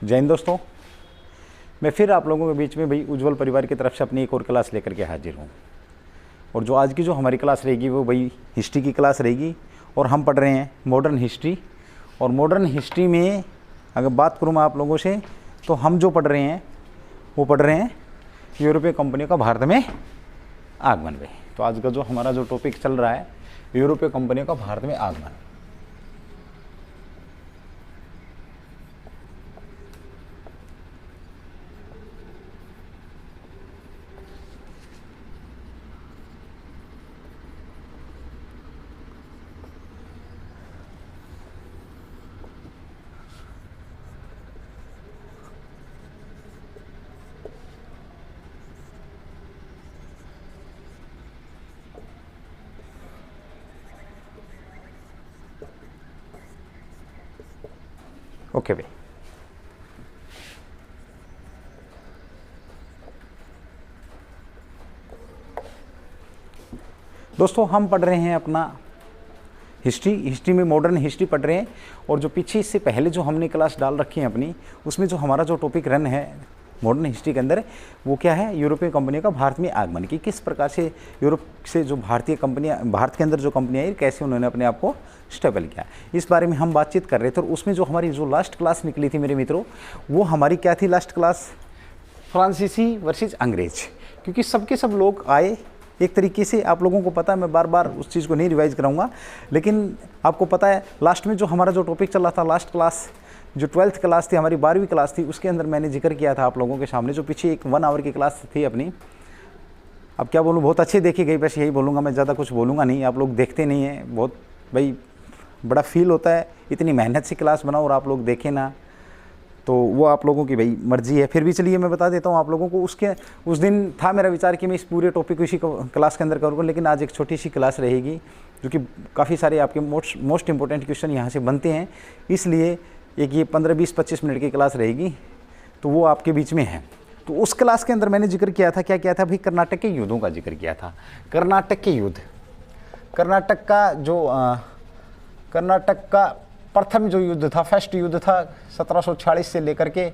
जय हिंद दोस्तों, मैं फिर आप लोगों के बीच में भाई उज्जवल परिवार की तरफ से अपनी एक और क्लास लेकर के हाजिर हूँ। और जो आज की जो हमारी क्लास रहेगी वो भाई हिस्ट्री की क्लास रहेगी। और हम पढ़ रहे हैं मॉडर्न हिस्ट्री। और मॉडर्न हिस्ट्री में अगर बात करूँ मैं आप लोगों से, तो हम जो पढ़ रहे हैं वो पढ़ रहे हैं यूरोपीय कंपनियों का भारत में आगमन। भाई तो आज का जो हमारा जो टॉपिक चल रहा है यूरोपीय कंपनियों का भारत में आगमन। ओके भाई, दोस्तों हम पढ़ रहे हैं अपना हिस्ट्री में मॉडर्न हिस्ट्री पढ़ रहे हैं। और जो पीछे इससे पहले जो हमने क्लास डाल रखी है अपनी, उसमें जो हमारा जो टॉपिक रन है मॉडर्न हिस्ट्री के अंदर वो क्या है, यूरोपीय कंपनियों का भारत में आगमन की किस प्रकार से यूरोप से जो भारतीय कंपनियां, भारत के अंदर जो कंपनियां आई कैसे उन्होंने अपने आप को स्टेबल किया, इस बारे में हम बातचीत कर रहे थे। और उसमें जो हमारी जो लास्ट क्लास निकली थी मेरे मित्रों, वो हमारी क्या थी लास्ट क्लास, फ्रांसीसी वर्सेस अंग्रेज। क्योंकि सबके सब लोग आए एक तरीके से, आप लोगों को पता है, मैं बार बार उस चीज़ को नहीं रिवाइज कराऊंगा, लेकिन आपको पता है लास्ट में जो हमारा जो टॉपिक चल रहा था, लास्ट क्लास जो 12th क्लास थी, हमारी 12वीं क्लास थी, उसके अंदर मैंने जिक्र किया था आप लोगों के सामने। जो पीछे एक 1 आवर की क्लास थी अपनी, अब क्या बोलूँ, बहुत अच्छी देखी गई, बस यही बोलूँगा, मैं ज़्यादा कुछ बोलूँगा नहीं। आप लोग देखते नहीं हैं, बहुत भाई बड़ा फील होता है, इतनी मेहनत से क्लास बनाओ और आप लोग देखें ना, तो वो आप लोगों की भाई मर्जी है। फिर भी चलिए मैं बता देता हूँ आप लोगों को। उस दिन था मेरा विचार कि मैं इस पूरे टॉपिक को इसी क्लास के अंदर करूँगा, लेकिन आज एक छोटी सी क्लास रहेगी जो कि काफ़ी सारे आपके मोस्ट इंपॉर्टेंट क्वेश्चन यहाँ से बनते हैं, इसलिए एक ये 15-20-25 मिनट की क्लास रहेगी, तो वो आपके बीच में है। तो उस क्लास के अंदर मैंने जिक्र किया था, क्या किया था भाई, कर्नाटक के युद्धों का जिक्र किया था। कर्नाटक के युद्ध, कर्नाटक का प्रथम जो युद्ध था, फर्स्ट युद्ध था, 1746 से लेकर के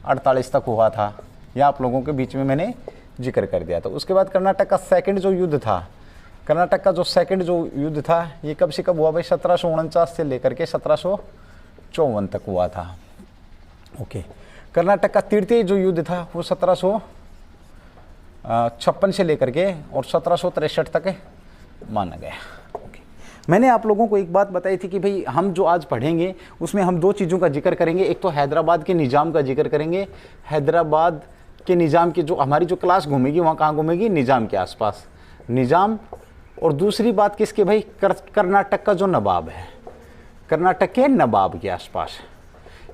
48 तक हुआ था, यह आप लोगों के बीच में मैंने जिक्र कर दिया था। उसके बाद कर्नाटक का सेकंड जो युद्ध था, कर्नाटक का जो सेकंड जो युद्ध था, ये कब से कब हुआ भाई, 1749 से लेकर के 1754 तक हुआ था। ओके, कर्नाटक का तृतीय जो युद्ध था वो 1756 से लेकर के और 1763 तक माना गया। मैंने आप लोगों को एक बात बताई थी कि भाई हम जो आज पढ़ेंगे उसमें हम 2 चीज़ों का जिक्र करेंगे। एक तो हैदराबाद के निज़ाम का जिक्र करेंगे, हैदराबाद के निज़ाम की जो हमारी जो क्लास घूमेगी वहाँ कहाँ घूमेगी, निज़ाम के आसपास, निज़ाम। और दूसरी बात किसके भाई, कर्नाटक का जो नवाब है, कर्नाटक के नवाब के आसपास,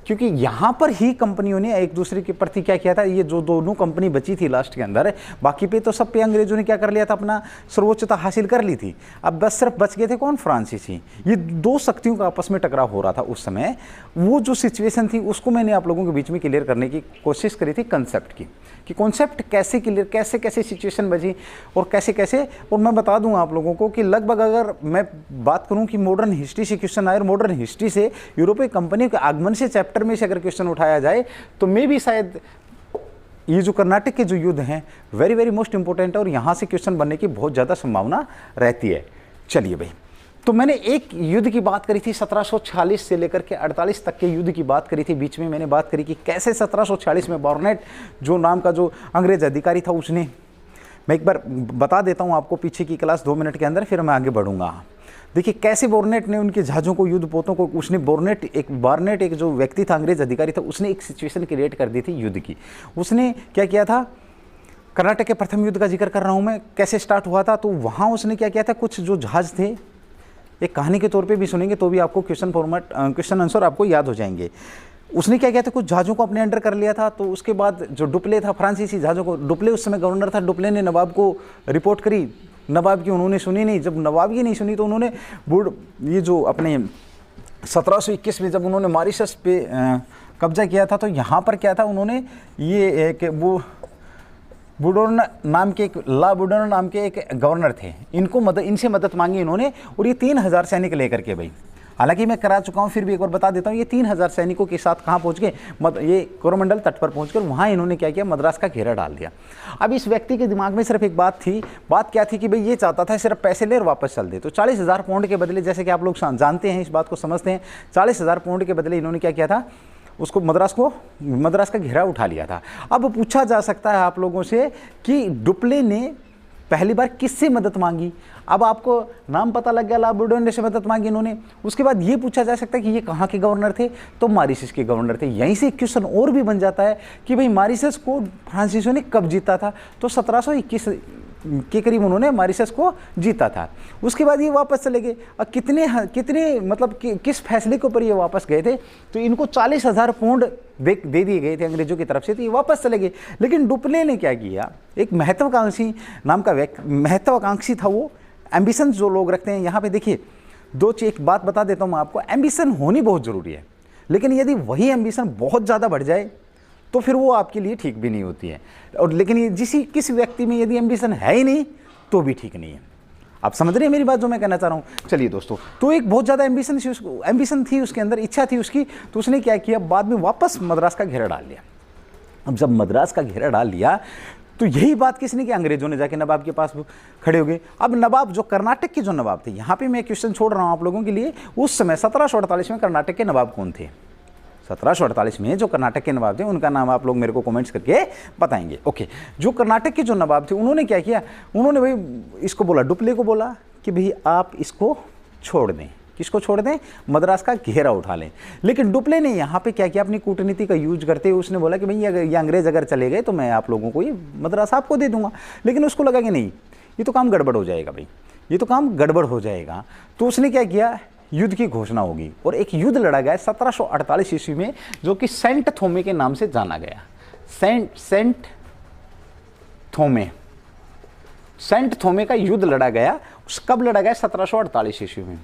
क्योंकि यहाँ पर ही कंपनियों ने एक दूसरे के प्रति क्या किया था, ये जो दोनों कंपनी बची थी लास्ट के अंदर, बाकी पे तो सब पे अंग्रेजों ने क्या कर लिया था, अपना सर्वोच्चता हासिल कर ली थी। अब बस सिर्फ बच गए थे कौन, फ्रांसीसी। ये 2 शक्तियों का आपस में टकराव हो रहा था उस समय। वो जो सिचुएशन थी उसको मैंने आप लोगों के बीच में क्लियर करने की कोशिश करी थी, कंसेप्ट की, कि कॉन्सेप्ट कैसे क्लियर, कैसे कैसे सिचुएशन बची और कैसे कैसे। और मैं बता दूं आप लोगों को कि लगभग अगर मैं बात करूं कि मॉडर्न हिस्ट्री से क्वेश्चन आए और मॉडर्न हिस्ट्री से यूरोपीय कंपनियों के आगमन से चैप्टर में से अगर क्वेश्चन उठाया जाए, तो मैं भी शायद ये जो कर्नाटक के जो युद्ध हैं वेरी वेरी मोस्ट इंपॉर्टेंट है और यहाँ से क्वेश्चन बनने की बहुत ज़्यादा संभावना रहती है। चलिए भाई, तो मैंने एक युद्ध की बात करी थी 1746 से लेकर के 48 तक के युद्ध की बात करी थी। बीच में मैंने बात करी कि कैसे 1746 में बॉर्नेट जो नाम का जो अंग्रेज अधिकारी था उसने, मैं एक बार बता देता हूं आपको पीछे की क्लास 2 मिनट के अंदर, फिर मैं आगे बढ़ूंगा। देखिए कैसे बॉर्नेट ने उनके जहाज़ों को, युद्ध पोतों को, उसने बार्नेट एक जो व्यक्ति था, अंग्रेज अधिकारी था, उसने एक सिचुएशन क्रिएट कर दी थी युद्ध की। उसने क्या किया था, कर्नाटक के प्रथम युद्ध का जिक्र कर रहा हूँ मैं, कैसे स्टार्ट हुआ था। तो वहाँ उसने क्या किया था, कुछ जो जहाज़ थे, एक कहानी के तौर पे भी सुनेंगे तो भी आपको क्वेश्चन आंसर आपको याद हो जाएंगे। उसने क्या किया था, कुछ जहाज़ों को अपने अंडर कर लिया था। तो उसके बाद जो डुप्ले था, फ्रांसीसी जहाज़ों को, डुप्ले उस समय गवर्नर था, डुप्ले ने नवाब को रिपोर्ट करी, नवाब की उन्होंने सुनी नहीं। जब नवाब की नहीं सुनी तो उन्होंने ये जो अपने 1721 में जब उन्होंने मॉरिशस पे कब्जा किया था, तो यहाँ पर क्या था, उन्होंने ये एक वो बुडोन नाम के एक गवर्नर थे, इनसे मदद मांगी इन्होंने। और ये 3000 सैनिक लेकर के भाई हालांकि मैं करा चुका हूं, फिर भी एक बार बता देता हूं, ये 3000 सैनिकों के साथ कहां पहुंच गए, ये कोरोमंडल तट पर पहुंचकर वहां इन्होंने क्या किया, मद्रास का घेरा डाल दिया। अब इस व्यक्ति के दिमाग में सिर्फ एक बात थी, बात क्या थी कि भाई ये चाहता था सिर्फ पैसे ले और वापस चल दे। तो 40,000 पाउंड के बदले, जैसे कि आप लोग जानते हैं, इस बात को समझते हैं, 40,000 पाउंड के बदले इन्होंने क्या किया था, उसको मद्रास का घेरा उठा लिया था। अब पूछा जा सकता है आप लोगों से कि डुप्ले ने पहली बार किससे मदद मांगी। अब आपको नाम पता लग गया, लाबुडोन से मदद मांगी इन्होंने। उसके बाद ये पूछा जा सकता है कि ये कहाँ के गवर्नर थे, तो मॉरिशस के गवर्नर थे। यहीं से एक क्वेश्चन और भी बन जाता है कि भाई मॉरिशस को फ्रांसीसियों ने कब जीता था, तो 1721 के करीब उन्होंने मॉरिशस को जीता था। उसके बाद ये वापस चले गए। और कितने मतलब किस फैसले के ऊपर ये वापस गए थे, तो इनको 40,000 पाउंड दे दिए गए थे अंग्रेजों की तरफ से, तो ये वापस चले गए। लेकिन डुप्ले ने क्या किया, एक महत्वाकांक्षी था वो, एम्बिशन जो लोग रखते हैं। यहाँ पे देखिए एक बात बता देता हूँ मैं आपको, एम्बिशन होनी बहुत ज़रूरी है, लेकिन यदि वही एम्बिशन बहुत ज़्यादा बढ़ जाए तो फिर वो आपके लिए ठीक भी नहीं होती है। और लेकिन ये किसी व्यक्ति में यदि एम्बिशन है ही तो भी ठीक नहीं है। आप समझ रहे हैं मेरी बात, जो मैं कहना चाह रहा हूँ। चलिए दोस्तों, तो एक बहुत ज़्यादा एम्बिशन थी उसके अंदर, इच्छा थी उसकी, तो उसने क्या किया, बाद में वापस मद्रास का घेरा डाल लिया। अब जब मद्रास का घेरा डाल लिया तो यही बात किसने की, अंग्रेजों ने जाके नवाब के पास खड़े हो गए। अब नवाब जो कर्नाटक के जो नवाब थे, यहाँ पे मैं क्वेश्चन छोड़ रहा हूँ आप लोगों के लिए, उस समय 1748 में कर्नाटक के नवाब कौन थे, 1748 में जो कर्नाटक के नवाब थे उनका नाम आप लोग मेरे को कमेंट्स करके बताएंगे। ओके, जो कर्नाटक के जो नवाब थे उन्होंने क्या किया, उन्होंने भाई इसको बोला, डुप्ले को बोला कि भाई आप इसको छोड़ दें। किसको छोड़ दें, मद्रास का घेरा उठा लें। लेकिन डुप्ले ने यहाँ पे क्या किया, अपनी कूटनीति का यूज करते हुए उसने बोला कि भाई ये अंग्रेज अगर चले गए तो मैं आप लोगों को ये मद्रास आपको दे दूंगा। लेकिन उसको लगा कि नहीं, ये तो काम गड़बड़ हो जाएगा भाई, ये तो काम गड़बड़ हो जाएगा। तो उसने क्या किया, युद्ध की घोषणा होगी और एक युद्ध लड़ा गया 1748 ईस्वी में, जो कि सेंट थोमे के नाम से जाना गया। सेंट थोमे का युद्ध लड़ा गया। कब लड़ा गया, 1748 ईस्वी में।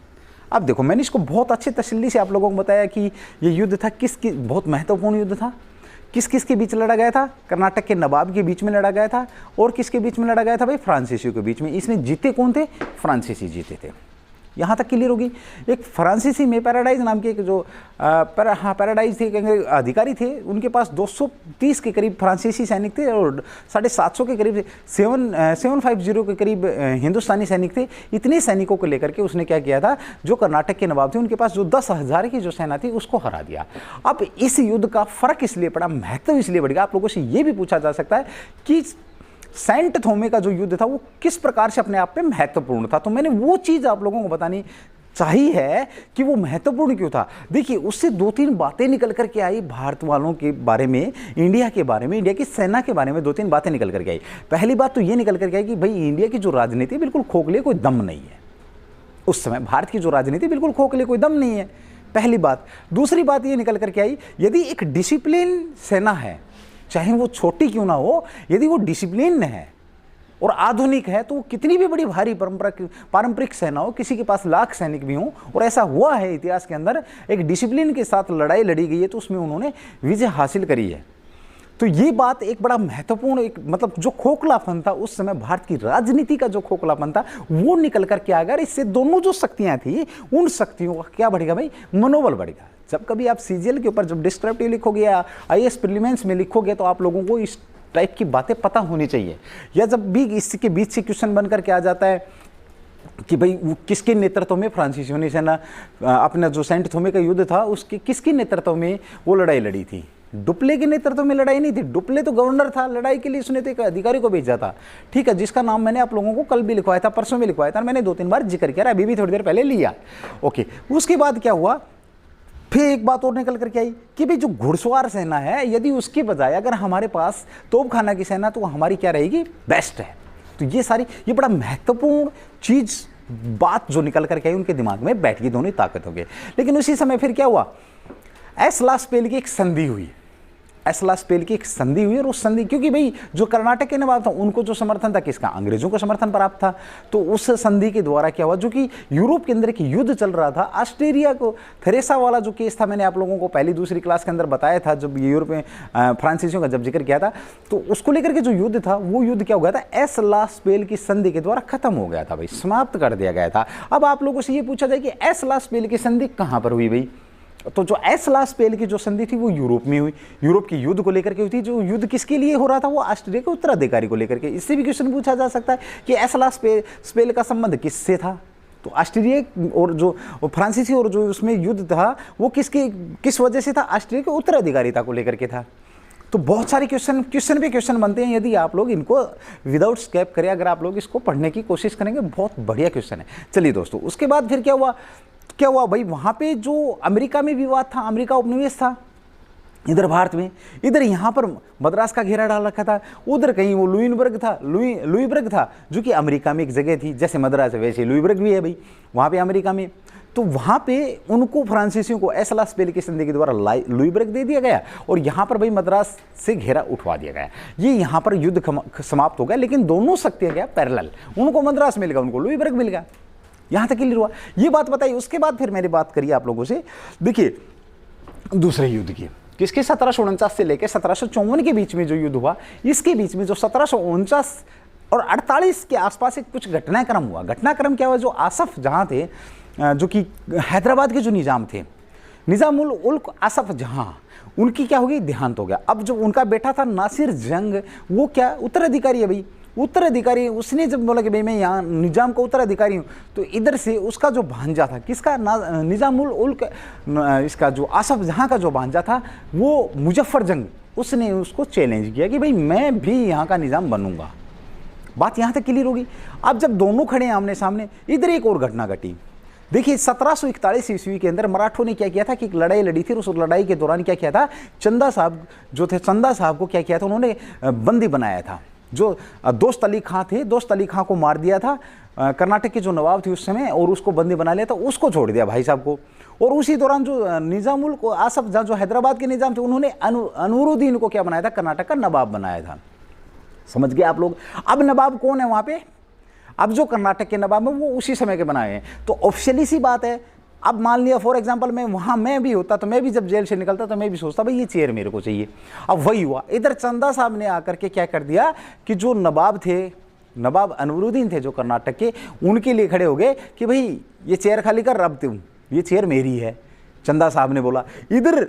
अब देखो, मैंने इसको बहुत अच्छे तसल्ली से आप लोगों को बताया कि ये युद्ध था बहुत महत्वपूर्ण युद्ध था। किस किस के बीच लड़ा गया था, कर्नाटक के नवाब के बीच में लड़ा गया था, और किसके बीच में लड़ा गया था भाई, फ्रांसीसियों के बीच में। इसमें जीते कौन थे, फ्रांसीसी जीते थे। यहाँ तक क्लियर होगी। एक फ्रांसीसी में पैराडाइज नाम के एक जो पैराडाइज थे, अधिकारी थे, उनके पास 230 के करीब फ्रांसीसी सैनिक थे और 750 के करीब 750 के करीब हिंदुस्तानी सैनिक थे। इतने सैनिकों को लेकर के उसने क्या किया था, जो कर्नाटक के नवाब थे उनके पास जो 10,000 की जो सेना थी उसको हरा दिया। अब इस युद्ध का फर्क इसलिए पड़ा, महत्व इसलिए बढ़ गया, आप लोगों से ये भी पूछा जा सकता है कि सेंट थोमे का जो युद्ध था वो किस प्रकार से अपने आप में महत्वपूर्ण था। तो मैंने वो चीज़ आप लोगों को बतानी चाहिए है कि वो महत्वपूर्ण क्यों था। देखिए, उससे 2-3 बातें निकल करके आई भारत वालों के बारे में, इंडिया के बारे में, इंडिया की सेना के बारे में 2-3 बातें निकल करके आई। पहली बात तो ये निकल करके आई कि भाई इंडिया की जो राजनीति बिल्कुल खोखले, कोई दम नहीं है। उस समय भारत की जो राजनीति बिल्कुल खोखले, कोई दम नहीं है, पहली बात। दूसरी बात ये निकल करके आई, यदि एक डिसिप्लिन सेना है, चाहे वो छोटी क्यों ना हो, यदि वो डिसिप्लिन है और आधुनिक है, तो वो कितनी भी बड़ी भारी पारंपरिक सेना हो, किसी के पास लाख सैनिक भी हों, और ऐसा हुआ है इतिहास के अंदर, एक डिसिप्लिन के साथ लड़ाई लड़ी गई है तो उसमें उन्होंने विजय हासिल करी है। तो ये बात एक बड़ा महत्वपूर्ण, एक मतलब जो खोखलापन था उस समय, भारत की राजनीति का जो खोखलापन था वो निकल कर के आ गया। इससे दोनों जो शक्तियां थी, उन शक्तियों का क्या बढ़ेगा भाई, मनोबल बढ़ेगा। जब कभी आप सीजीएल के ऊपर जब डिस्क्रिप्टिव लिखोगे या आईएएस प्रीलिम्स में लिखोगे तो आप लोगों को इस टाइप की बातें पता होनी चाहिए। या जब भी इसके बीच से क्वेश्चन बनकर के आ जाता है कि भाई वो किसके नेतृत्व में फ्रांसीसियों ने सेना, अपना जो सेंट थोमे का युद्ध था उसके किसके नेतृत्व में वो लड़ाई लड़ी थी, डुप्ले के नेतृत्व में लड़ाई नहीं थी। डुप्ले तो गवर्नर था, लड़ाई के लिए उसने तो एक अधिकारी को भेजा था, ठीक है, जिसका नाम मैंने आप लोगों को कल भी लिखवाया था, परसों में लिखवाया था, मैंने 2-3 बार जिक्र किया, अभी भी थोड़ी देर पहले लिया। ओके, उसके बाद क्या हुआ, फिर एक बात और निकल करके आई कि भाई जो घुड़सवार सेना है, यदि उसकी बजाय अगर हमारे पास तोपखाना की सेना, तो हमारी क्या रहेगी, बेस्ट है। तो ये बड़ा महत्वपूर्ण चीज, बात जो निकल करके आई, उनके दिमाग में बैठ गई, दोनों ताकत हो गए। लेकिन उसी समय फिर क्या हुआ, एस लास पेल की एक संधि हुई। एसला स्पेल की एक संधि हुई, और उस संधि, क्योंकि भाई जो कर्नाटक के नवाब था उनको जो समर्थन था किसका, अंग्रेजों का समर्थन प्राप्त था, तो उस संधि के द्वारा क्या हुआ, जो कि यूरोप के अंदर एक युद्ध चल रहा था, ऑस्ट्रेलिया को थेरेसा वाला जो केस था, मैंने आप लोगों को पहली दूसरी क्लास के अंदर बताया था, जब यूरोप में फ्रांसीसियों का जब जिक्र किया था, तो उसको लेकर के जो युद्ध था वो युद्ध क्या हो गया था, एसला स्पेल की संधि के द्वारा खत्म हो गया था भाई, समाप्त कर दिया गया था। अब आप लोगों से ये पूछा जाए कि एसला स्पेल की संधि कहां पर हुई भाई, तो जो एसला स्पेल की जो संधि थी वो यूरोप में हुई, यूरोप की युद्ध को लेकर के हुई थी। जो युद्ध किसके लिए हो रहा था, वो ऑस्ट्रिया के उत्तराधिकारी को लेकर के। इससे भी क्वेश्चन पूछा जा सकता है कि एसला स्पेल का संबंध किससे था, तो ऑस्ट्रिया और जो फ्रांसीसी और जो उसमें युद्ध था वो किस वजह से था, ऑस्ट्रिया के उत्तराधिकारिता को लेकर के था। तो बहुत सारे क्वेश्चन पे क्वेश्चन बनते हैं, यदि आप लोग इनको विदाउट स्केप करें, अगर आप लोग इसको पढ़ने की कोशिश करेंगे, बहुत बढ़िया क्वेश्चन है। चलिए दोस्तों, उसके बाद फिर क्या हुआ भाई, वहां पे जो अमेरिका में विवाद था, अमेरिका उपनिवेश था इधर भारत में, इधर यहाँ पर मद्रास का घेरा डाल रखा था, उधर कहीं वो लुईबर्ग था जो कि अमेरिका में एक जगह थी, जैसे मद्रास है वैसे लुईबर्ग भी है भाई वहाँ पे अमेरिका में। तो वहाँ पे उनको फ्रांसीसियों को एसला स्पेल की संधि के द्वारा लुईबर्ग दे दिया गया, और यहाँ पर भाई मद्रास से घेरा उठवा दिया गया। ये यहाँ पर युद्ध समाप्त हो गया, लेकिन दोनों शक्तियाँ क्या पैरेलल, उनको मद्रास मिल गया, उनको लुईबर्ग मिल गया। यहाँ तक क्लियर हुआ, ये बात बताइए। उसके बाद फिर मैंने बात करी आप लोगों से, देखिए दूसरे युद्ध की, किसके 1749 से लेकर 1754 के बीच में जो युद्ध हुआ, इसके बीच में जो 1749 और 48 के आसपास एक कुछ घटनाक्रम हुआ। घटनाक्रम क्या हुआ, जो आसफ जहां थे, जो कि हैदराबाद के जो निजाम थे, निजामुल उल्क आसफ जहां, उनकी क्या हो गई, देहांत हो गया। अब जो उनका बेटा था नासिर जंग, वो क्या उत्तराधिकारी है भाई, उत्तराधिकारी। उसने जब बोला कि भाई मैं यहाँ निजाम का उत्तराधिकारी हूँ, तो इधर से उसका जो भांजा था, किसका, निजामुल उल्क, इसका जो आसफ जहां का जो भांजा था वो मुजफ्फर जंग, उसने उसको चैलेंज किया कि भाई मैं भी यहाँ का निजाम बनूंगा। बात यहाँ तक क्लियर होगी। अब जब दोनों खड़े आमने सामने, इधर एक और घटना घटी। देखिए 1741 ईस्वी के अंदर मराठों ने क्या किया था कि एक लड़ाई लड़ी थी, उस लड़ाई के दौरान क्या किया था, चंदा साहब जो थे, चंदा साहब को क्या किया था, उन्होंने बंदी बनाया था। जो दोस्त अली खां थे, दोस्त अली खां को मार दिया था, कर्नाटक के जो नवाब थे उस समय, और उसको बंदी बना लिया था, उसको छोड़ दिया भाई साहब को। और उसी दौरान जो निजामुल को आसफ जो हैदराबाद के निजाम थे, उन्होंने अनवरुद्दीन को क्या बनाया था, कर्नाटक का नवाब बनाया था। समझ गए आप लोग। अब नवाब कौन है वहां पे, अब जो कर्नाटक के नवाब है वो उसी समय के बनाए हैं। तो ऑफिशियली सी बात है। अब मान लिया फॉर एग्जांपल मैं भी होता, तो मैं भी जब जेल से निकलता तो मैं भी सोचता भाई ये चेयर मेरे को चाहिए। अब वही हुआ, इधर चंदा साहब ने आकर के क्या कर दिया कि जो नवाब थे, नवाब अनवरुद्दीन थे जो कर्नाटक के, उनके लिए खड़े हो गए कि भाई ये चेयर खाली कर, अब तुम, ये चेयर मेरी है। चंदा साहब ने बोला। इधर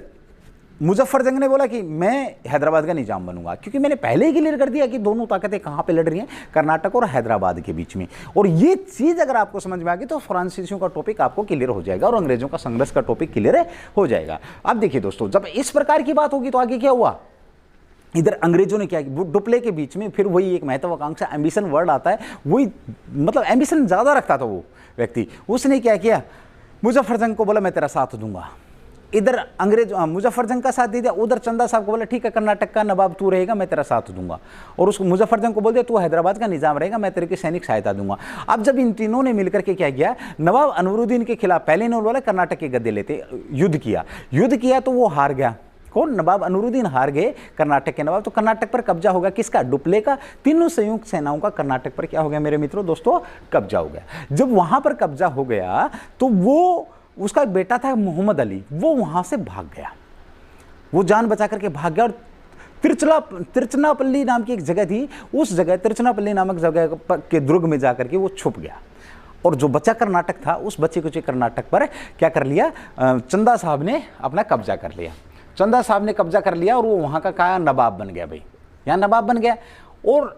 मुजफ्फर जंग ने बोला कि मैं हैदराबाद का निजाम बनूंगा, क्योंकि मैंने पहले ही क्लियर कर दिया कि दोनों ताकतें कहां पे लड़ रही हैं, कर्नाटक और हैदराबाद के बीच में। और ये चीज अगर आपको समझ में आ गई तो फ्रांसीसियों का टॉपिक आपको क्लियर हो जाएगा और अंग्रेजों का संघर्ष का टॉपिक क्लियर हो जाएगा। अब देखिए दोस्तों, जब इस प्रकार की बात होगी तो आगे क्या हुआ, इधर अंग्रेजों ने क्या किया, डुप्ले के बीच में फिर वही एक महत्वाकांक्षा, एम्बिशन वर्ड आता है, वही मतलब एम्बिशन ज्यादा रखता था वो व्यक्ति। उसने क्या किया, मुजफ्फर जंग को बोला मैं तेरा साथ दूंगा। इधर अंग्रेज मुजफ्फर जंग का साथ दे दिया, उधर चंदा साहब को बोला ठीक है कर्नाटक का नवाब तू रहेगा, मैं तेरा साथ दूंगा। और उसको मुजफ्फर जंग को बोल दिया तू हैदराबाद का निजाम रहेगा, मैं तेरे की सैनिक सहायता दूंगा। अब जब इन तीनों ने मिलकर के क्या किया, नवाब अनवरुद्दीन के खिलाफ पहले इन्होंने बोला कर्नाटक के गद्दे लेते, युद्ध किया तो वो हार गया। कौन, नवाब अनवरुद्दीन हार गए, कर्नाटक के नवाब। तो कर्नाटक पर कब्जा होगा किसका, डुप्ले का। तीनों संयुक्त सेनाओं का कर्नाटक पर क्या हो गया मेरे मित्रों दोस्तों, कब्जा हो गया। जब वहां पर कब्जा हो गया तो वो, उसका बेटा था मोहम्मद अली, वो वहां से भाग गया, वो जान बचा करके भाग गया। और तिरचनापल्ली नाम की एक जगह थी, उस जगह तिरचनापल्ली नामक जगह के दुर्ग में जाकर के वो छुप गया। और जो बचा कर्नाटक था, उस बचे कुचे कर्नाटक पर क्या कर लिया, चंदा साहब ने अपना कब्जा कर लिया। चंदा साहब ने कब्जा कर लिया और वो वहां का क्या नवाब बन गया भाई, यहाँ नवाब बन गया। और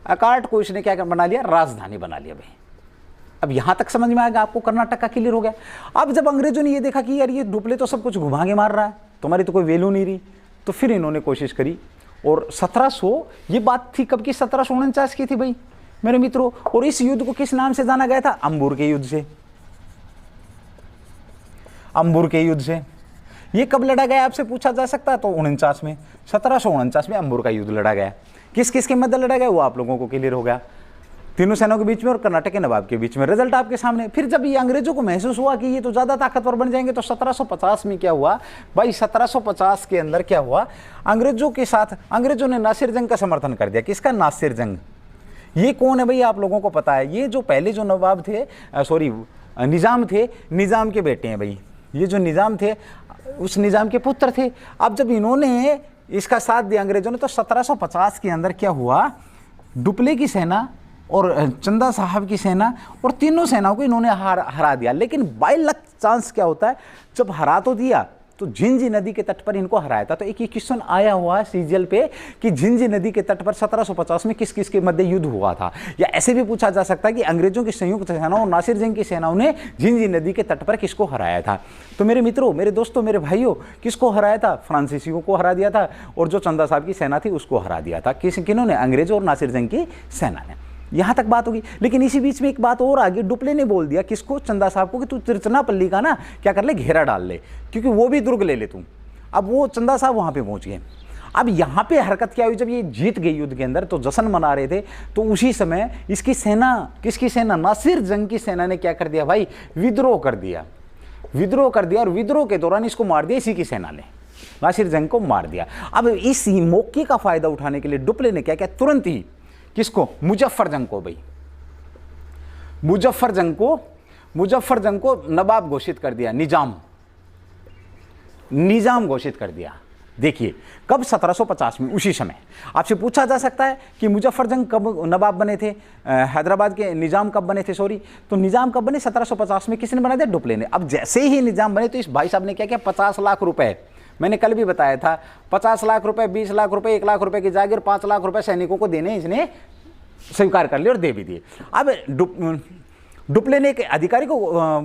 अकार्ट को इसने क्या बना लिया, राजधानी बना लिया भाई। अब यहां तक समझ में आएगा आपको, कर्नाटक का क्लियर हो गया। अब जब अंग्रेजों ने ये देखा कि यार ये डुप्ले तो सब कुछ घुमा के मार रहा है, तुम्हारी तो कोई वैल्यू नहीं रही, तो फिर इन्होंने कोशिश करी। और 1700, ये बात थी कब की, 1749 की थी भाई मेरे मित्रों। और इस युद्ध को किस नाम से जाना गया था, अंबुर के युद्ध से। अंबुर के युद्ध से ये कब लड़ा गया आपसे पूछा जा सकता है, तो 49 में, 1749 में अंबुर का युद्ध लड़ा गया। किस किस के मध्य लड़ा गया वो आप लोगों को क्लियर हो गया। तीनों सेनाओं के बीच में और कर्नाटक के नवाब के बीच में। रिजल्ट आपके सामने। फिर जब ये अंग्रेजों को महसूस हुआ कि ये तो ज़्यादा ताकतवर बन जाएंगे, तो 1750 में क्या हुआ भाई, 1750 के अंदर क्या हुआ, अंग्रेजों के साथ अंग्रेजों ने नासिर जंग का समर्थन कर दिया। किसका? नासिर जंग। ये कौन है भाई, आप लोगों को पता है, ये जो पहले जो नवाब थे, सॉरी निज़ाम थे, निज़ाम के बेटे हैं भाई। ये जो निज़ाम थे उस निज़ाम के पुत्र थे। अब जब इन्होंने इसका साथ दिया अंग्रेजों ने, तो 1750 के अंदर क्या हुआ, डुप्ले की सेना और चंदा साहब की सेना और तीनों सेनाओं को इन्होंने हरा दिया। लेकिन बाय लक चांस क्या होता है, जब हरा तो दिया तो झिंझी नदी के तट पर इनको हराया था। तो एक क्वेश्चन आया हुआ है सीजीएल पे कि झिंझी नदी के तट पर 1750 में किस किस के मध्य युद्ध हुआ था। या ऐसे भी पूछा जा सकता है कि अंग्रेजों की संयुक्त सेनाओं और नासिर जंग की सेनाओं ने झिंझी नदी के तट पर किसको हराया था। तो मेरे मित्रों, मेरे दोस्तों, मेरे भाइयों, किसको हराया था? फ्रांसीसियों को हरा दिया था, और जो चंदा साहब की सेना थी उसको हरा दिया था। किन्होंने? अंग्रेजों और नासिर जंग की सेना ने। यहाँ तक बात होगी। लेकिन इसी बीच में एक बात और आगे, डुप्ले ने बोल दिया किसको? चंदा साहब को, कि तू तिरचनापल्ली का ना क्या कर ले, घेरा डाल ले, क्योंकि वो भी दुर्ग ले ले तू। अब वो चंदा साहब वहाँ पे पहुँच गए। अब यहाँ पे हरकत क्या हुई, जब ये जीत गई युद्ध के अंदर तो जश्न मना रहे थे, तो उसी समय इसकी सेना, किसकी सेना? नासिर जंग की सेना ने क्या कर दिया भाई, विद्रोह कर दिया। विद्रोह कर दिया, और विद्रोह के दौरान इसको मार दिया, इसी की सेना ने नासिर जंग को मार दिया। अब इस मौके का फायदा उठाने के लिए डुप्ले ने क्या किया, तुरंत ही किसको? मुजफ्फर जंग को भाई, मुजफ्फर जंग को नवाब घोषित कर दिया, निजाम घोषित कर दिया। देखिए कब? 1750 में। उसी समय आपसे पूछा जा सकता है कि मुजफ्फर जंग कब नवाब बने थे, हैदराबाद के निजाम कब बने थे, सॉरी, तो निजाम कब बने? 1750 में। किसने बना दिया? डुप्ले ने। अब जैसे ही निजाम बने तो इस भाई साहब ने क्या किया, 50 लाख रुपए, मैंने कल भी बताया था, 50 लाख रुपए, 20 लाख रुपए, 1 लाख रुपए की जागीर, 5 लाख रुपए सैनिकों को देने इसने स्वीकार कर लिए और दे भी दिए। अब डुप्ले ने एक अधिकारी को,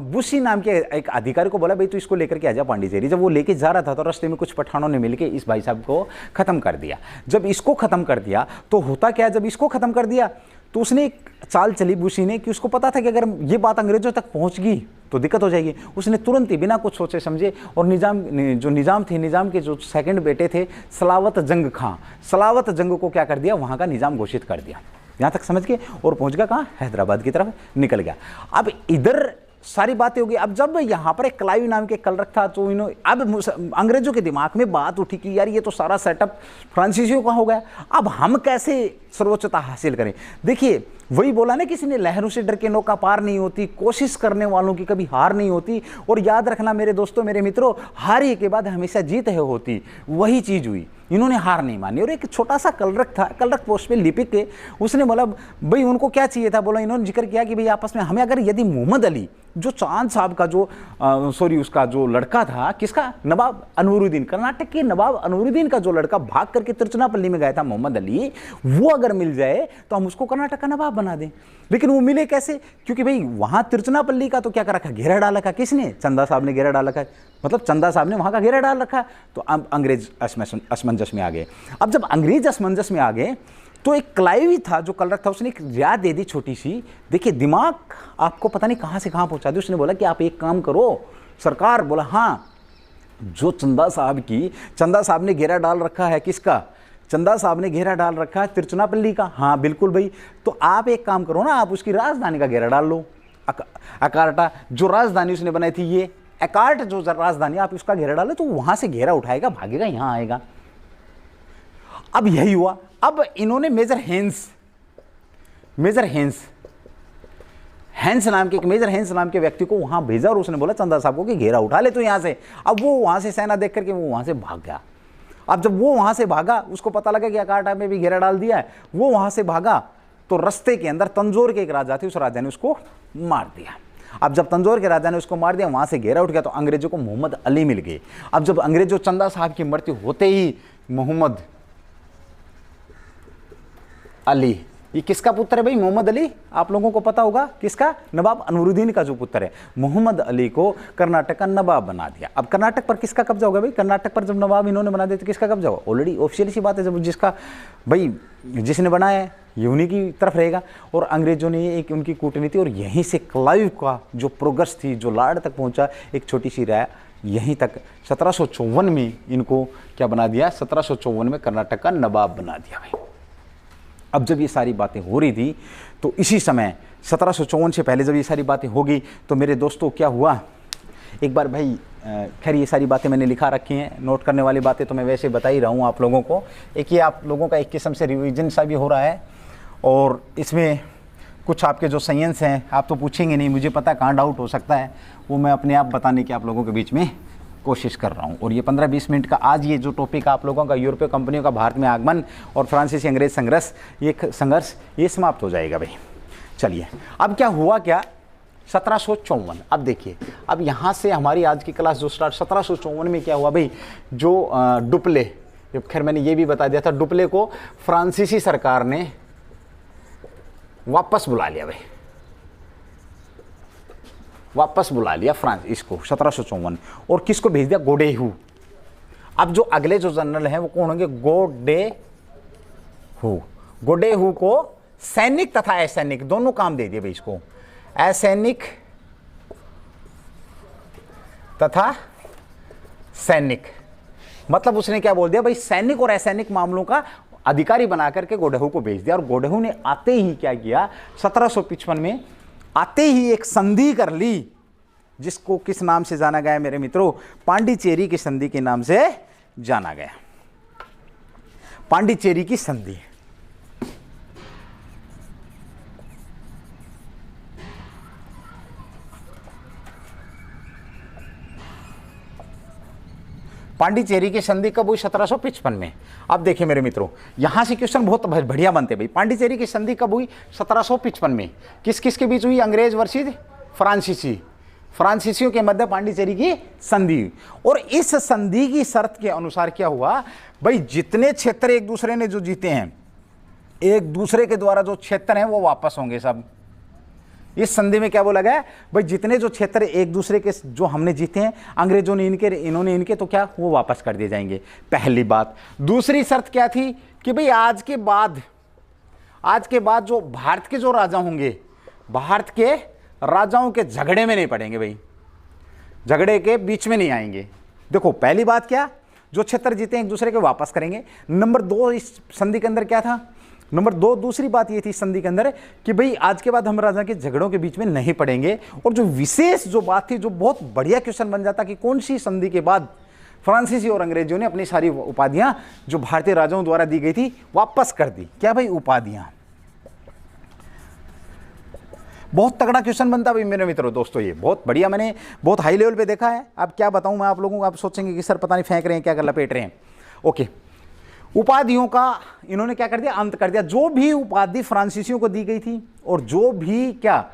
बुशी नाम के एक अधिकारी को बोला, भाई तू इसको लेकर के आजा पांडिचेरी। जब वो लेके जा रहा था तो रास्ते में कुछ पठानों ने मिलकर इस भाई साहब को खत्म कर दिया। जब इसको खत्म कर दिया तो होता क्या, जब इसको खत्म कर दिया तो उसने एक चाल चली बुशी ने, कि उसको पता था कि अगर ये बात अंग्रेजों तक पहुंच गई तो दिक्कत हो जाएगी। उसने तुरंत ही बिना कुछ सोचे समझे, और निजाम के जो सेकंड बेटे थे सलावत जंग खां, सलावत जंग को क्या कर दिया, वहां का निजाम घोषित कर दिया। यहां तक समझ के, और पहुंच गया कहां? हैदराबाद की तरफ निकल गया। अब इधर सारी बातें होगी। अब जब यहाँ पर एक क्लाइव नाम के कलरक था, तो अब अंग्रेजों के दिमाग में बात उठी कि यार ये तो सारा सेटअप फ्रांसीसियों का हो गया, अब हम कैसे सर्वोच्चता हासिल करें। देखिए वही बोला ना किसी ने, लहरों से डर के नौका पार नहीं होती, कोशिश करने वालों की कभी हार नहीं होती। और याद रखना मेरे दोस्तों, मेरे मित्रों, हार के बाद हमेशा जीत है होती। वही चीज हुई, इन्होंने हार नहीं मानी। और एक छोटा सा कलरक था, कलरक पोस्ट पे लिपिक के, उसने बोला भाई उनको क्या चाहिए था, बोला इन्होंने जिक्र किया कि भाई आपस में हमें अगर यदि मोहम्मद अली जो चांद साहब का जो सॉरी उसका जो लड़का था, किसका? नवाब अनवरुद्दीन, कर्नाटक के नवाब अनवरुद्दीन का जो लड़का भाग करके तिरचनापल्ली में गया था, मोहम्मद अली, वो अगर मिल जाए तो हम उसको कर्नाटक का नवाब बना दें। लेकिन वो मिले कैसे? क्योंकि भाई वहां तिरचनापल्ली का तो क्या कर रखा, घेरा डाल रखा। किसने? चंदा साहब ने घेरा डाल रखा, मतलब चंदा साहब ने वहां का घेरा डाल रखा। तो अब अंग्रेज असमंजस में आ गए। अब जब अंग्रेज असमंजस में आ गए तो एक क्लाइव था जो कलरक था, उसने एक रियायत दे दी छोटी सी। देखिए दिमाग आपको पता नहीं कहां से कहां पहुंचा दी। उसने बोला कि आप एक काम करो सरकार। बोला हाँ, जो चंदा साहब ने घेरा डाल रखा है, किसका? चंदा साहब ने घेरा डाल रखा है तिरचनापल्ली का। हाँ बिल्कुल भाई, तो आप एक काम करो ना, आप उसकी राजधानी का घेरा डाल लो, अकार्टा, जो राजधानी उसने बनाई थी, ये अकार्ट जो राजधानी, आप उसका घेरा डालो, तो वहां से घेरा उठाएगा, भागेगा, यहां आएगा। अब यही हुआ। अब इन्होंने मेजर हेंस नाम के व्यक्ति को वहां भेजा, और उसने बोला चंदा साहब को कि घेरा उठा ले तो यहां से। अब वो वहां से सेना देख करके वो वहां से भाग गया। अब जब वो वहां से भागा, उसको पता लगा कि अकार्टा में भी घेरा डाल दिया है, वो वहां से भागा, तो रास्ते के अंदर तंजौर के एक राजा थे, उस राजा ने उसको मार दिया। अब जब तंजौर के राजा ने उसको मार दिया, वहां से घेरा उठ गया, तो अंग्रेजों को मोहम्मद अली मिल गए। अब जब अंग्रेजों, चंदा साहब की मृत्यु होते ही मोहम्मद अली, ये किसका पुत्र है भाई? मोहम्मद अली, आप लोगों को पता होगा किसका? नवाब अनवरुद्दीन का जो पुत्र है। मोहम्मद अली को कर्नाटक का नवाब बना दिया। अब कर्नाटक पर किसका कब्जा होगा भाई? कर्नाटक पर जब नवाब इन्होंने बना दिया तो किसका कब्जा होगा? ऑलरेडी ऑफिशियल सी बात है, जब जिसका भाई जिसने बनाया है ये उन्हीं की तरफ रहेगा। और अंग्रेजों ने एक उनकी कूटनीति, और यहीं से क्लाइव का जो प्रोग्रेस थी, जो लाड़ तक पहुंचा, एक छोटी सी राय यहीं तक 1754 में इनको क्या बना दिया? 1754 में कर्नाटक का नवाब बना दिया भाई। अब जब ये सारी बातें हो रही थी तो इसी समय 1754 से पहले जब ये सारी बातें होगी तो मेरे दोस्तों क्या हुआ, एक बार भाई खैर ये सारी बातें मैंने लिखा रखी हैं, नोट करने वाली बातें तो मैं वैसे बता ही रहा हूँ आप लोगों को। एक ये आप लोगों का एक किस्म से रिवीजन सा भी हो रहा है, और इसमें कुछ आपके जो साइंस हैं आप तो पूछेंगे नहीं, मुझे पता है कहाँ डाउट हो सकता है, वो मैं अपने आप बताने की आप लोगों के बीच में कोशिश कर रहा हूँ। और ये 15-20 मिनट का आज ये जो टॉपिक आप लोगों का यूरोपीय कंपनियों का भारत में आगमन और फ्रांसीसी अंग्रेज संघर्ष ये समाप्त हो जाएगा भाई। चलिए अब क्या हुआ, क्या 1754। अब देखिए, अब यहाँ से हमारी आज की क्लास जो स्टार्ट 1754 में क्या हुआ भाई, जो डुप्ले, खैर मैंने ये भी बता दिया था, डुप्ले को फ्रांसीसी सरकार ने वापस बुला लिया भाई, वापस बुला लिया फ्रांस इसको 1754, और किसको भेज दिया, गोडेहू। अब जो अगले जो जनरल हैं वो कौन होंगे, गोडेहू। गोडेहू को सैनिक तथा असैनिक दोनों काम दे दिए भाई इसको, असैनिक तथा सैनिक। मतलब उसने क्या बोल दिया भाई, सैनिक और असैनिक मामलों का अधिकारी बना करके गोडेहू को भेज दिया। और गोडेहू ने आते ही क्या किया, 1755 में आते ही एक संधि कर ली, जिसको किस नाम से जाना गया मेरे मित्रों, पांडिचेरी की संधि के नाम से जाना गया, पांडिचेरी की संधि। पांडिचेरी की संधि कब हुई, 1755 में। अब देखिए मेरे मित्रों, यहां से क्वेश्चन बहुत बढ़िया बनते भाई। पांडिचेरी की संधि कब हुई, 1755 में। किस किस के बीच हुई, अंग्रेज वर्सेस फ्रांसीसी, फ्रांसीसियों के मध्य पांडिचेरी की संधि। और इस संधि की शर्त के अनुसार क्या हुआ भाई, जितने क्षेत्र एक दूसरे ने जो जीते हैं, एक दूसरे के द्वारा जो क्षेत्र हैं वो वापस होंगे सब। इस संधि में क्या बोला गया भाई, जितने जो क्षेत्र एक दूसरे के जो हमने जीते हैं, अंग्रेजों ने इनके, इन्होंने इनके, तो क्या वो वापस कर दिए जाएंगे, पहली बात। दूसरी शर्त क्या थी कि भाई आज के बाद जो भारत के जो राजा होंगे, भारत के राजाओं के झगड़े में नहीं पड़ेंगे भाई, झगड़े के बीच में नहीं आएंगे। देखो पहली बात क्या, जो क्षेत्र जीते हैं एक दूसरे के वापस करेंगे। नंबर 2 इस संधि के अंदर क्या था, नंबर 2 दूसरी बात ये थी संधि के अंदर कि भाई आज के बाद हम राजा के झगड़ों के बीच में नहीं पड़ेंगे। और जो विशेष जो बात थी, जो बहुत बढ़िया क्वेश्चन बन जाता कि कौन सी संधि के बाद फ्रांसीसी और अंग्रेजों ने अपनी सारी उपाधियां जो भारतीय राजाओं द्वारा दी गई थी वापस कर दी। क्या भाई, उपाधियां। बहुत तगड़ा क्वेश्चन बनता भाई मेरे मित्रों, दोस्तों ये बहुत बढ़िया, मैंने बहुत हाई लेवल पे देखा है। अब क्या बताऊं मैं आप लोगों को, आप सोचेंगे कि सर पता नहीं फेंक रहे हैं क्या, कर लपेट रहे हैं। ओके, उपाधियों का इन्होंने क्या कर दिया, अंत कर दिया। जो भी उपाधि फ्रांसीसियों को दी गई थी और जो भी क्या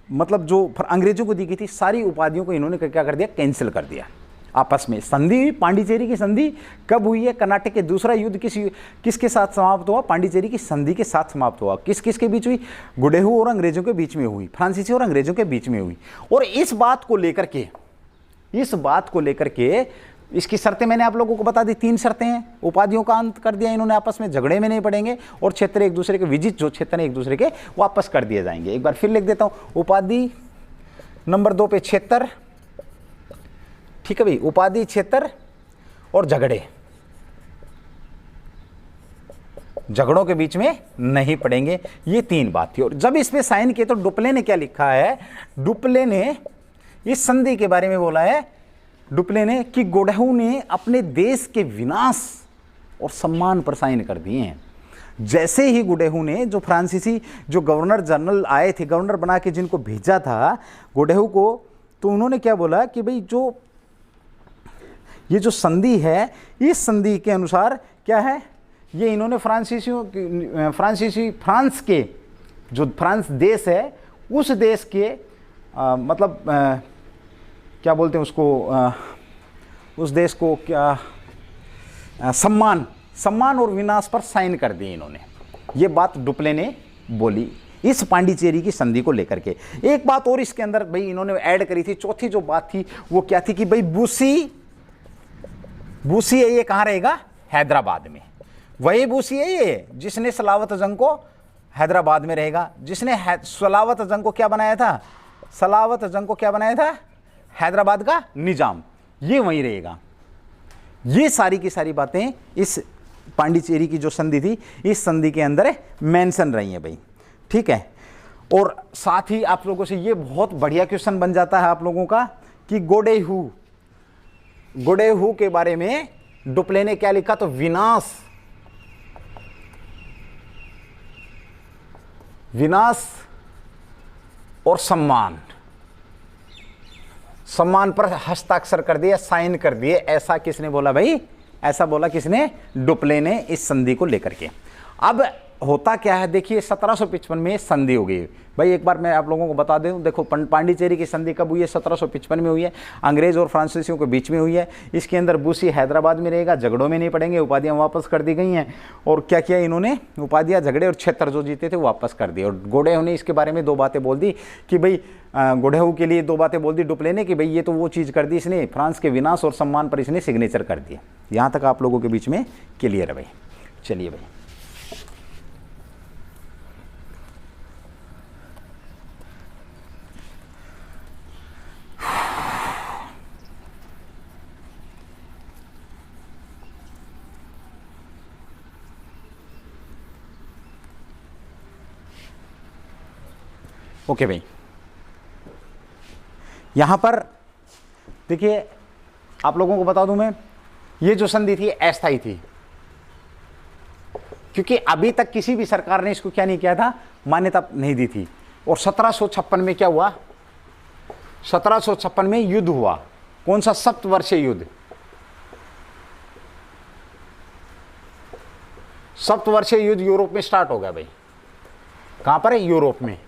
मतलब जो अंग्रेजों को दी गई थी, सारी उपाधियों को इन्होंने क्या कर दिया, कैंसिल कर दिया। आपस में संधि हुई, पांडिचेरी की संधि कब हुई है, कर्नाटक के दूसरा युद्ध किसके साथ समाप्त हुआ, पांडिचेरी की संधि के साथ समाप्त हुआ। किस किस के बीच हुई, गोडेहू और अंग्रेजों के बीच में हुई, फ्रांसीसी और अंग्रेजों के बीच में हुई। और इस बात को लेकर के इसकी शर्तें मैंने आप लोगों को बता दी, 3 शर्तें हैं। उपाधियों का अंत कर दिया इन्होंने, आपस में झगड़े में नहीं पड़ेंगे, और क्षेत्र एक दूसरे के विजित जो क्षेत्र एक दूसरे के वापस कर दिए जाएंगे। एक बार फिर लिख देता हूं, उपाधि नंबर 2 पे क्षेत्र, ठीक है भाई, उपाधि, क्षेत्र और झगड़ों के बीच में नहीं पड़ेंगे, ये 3 बात थी। और जब इस पे साइन किए तो डुप्ले ने क्या लिखा है, डुप्ले ने इस संधि के बारे में बोला है, डुप्ले ने कि गोडेहू ने अपने देश के विनाश और सम्मान पर साइन कर दिए हैं। जैसे ही गोडेहू ने जो फ्रांसीसी जो गवर्नर जनरल आए थे, गवर्नर बना के जिनको भेजा था गोडेहू को, तो उन्होंने क्या बोला कि भाई जो ये जो संधि है, इस संधि के अनुसार क्या है, ये इन्होंने फ्रांस के जो फ्रांस देश है, उस देश के मतलब क्या बोलते हैं उसको, उस देश को क्या सम्मान और विनाश पर साइन कर दिए इन्होंने। ये बात डुप्ले ने बोली इस पांडिचेरी की संधि को लेकर के। एक बात और इसके अंदर भाई इन्होंने ऐड करी थी, चौथी जो बात थी वो क्या थी कि भाई बूसी है, ये कहाँ रहेगा, हैदराबाद में। वही बूसी है ये जिसने सलावत जंग को हैदराबाद में रहेगा, जिसने सलावत जंग को क्या बनाया था, सलावत जंग को क्या बनाया था, हैदराबाद का निजाम, ये वहीं रहेगा। ये सारी की सारी बातें इस पांडिचेरी की जो संधि थी, इस संधि के अंदर मेंशन रही है भाई, ठीक है। और साथ ही आप लोगों से ये बहुत बढ़िया क्वेश्चन बन जाता है आप लोगों का कि गोडेहू के बारे में डुप्ले ने क्या लिखा, तो विनाश और सम्मान पर हस्ताक्षर कर दिए, साइन कर दिए। ऐसा किसने बोला भाई? ऐसा बोला किसने? डुप्ले ने इस संधि को लेकर के। अब होता क्या है, देखिए 1755 में संधि हो गई भाई। एक बार मैं आप लोगों को बता दूं, देखो पांडिचेरी की संधि कब हुई है? 1755 में हुई है। अंग्रेज और फ्रांसीसियों के बीच में हुई है। इसके अंदर बुशी हैदराबाद में रहेगा, झगड़ों में नहीं पड़ेंगे, उपाधियां वापस कर दी गई हैं। और क्या किया इन्होंने? उपाधियां, झगड़े और क्षेत्र जो जीते थे वो वापस कर दिए। और गोडेहू ने इसके बारे में दो बातें बोल दी कि भाई, गोडेहू के लिए दो बातें बोल दी डुप्ले ने कि भाई ये तो वो चीज़ कर दी इसने, फ्रांस के विनाश और सम्मान पर इसने सिग्नेचर कर दिया। यहाँ तक आप लोगों के बीच में क्लियर है भाई। चलिए भाई, ओके भाई, यहां पर देखिए आप लोगों को बता दूं मैं, ये जो संधि थी अस्थायी थी, क्योंकि अभी तक किसी भी सरकार ने इसको क्या नहीं किया था, मान्यता नहीं दी थी। और 1756 में क्या हुआ? 1756 में युद्ध हुआ। कौन सा? सप्तवर्षीय युद्ध। सप्तवर्षीय युद्ध यूरोप में स्टार्ट हो गया भाई। कहां पर है? यूरोप में।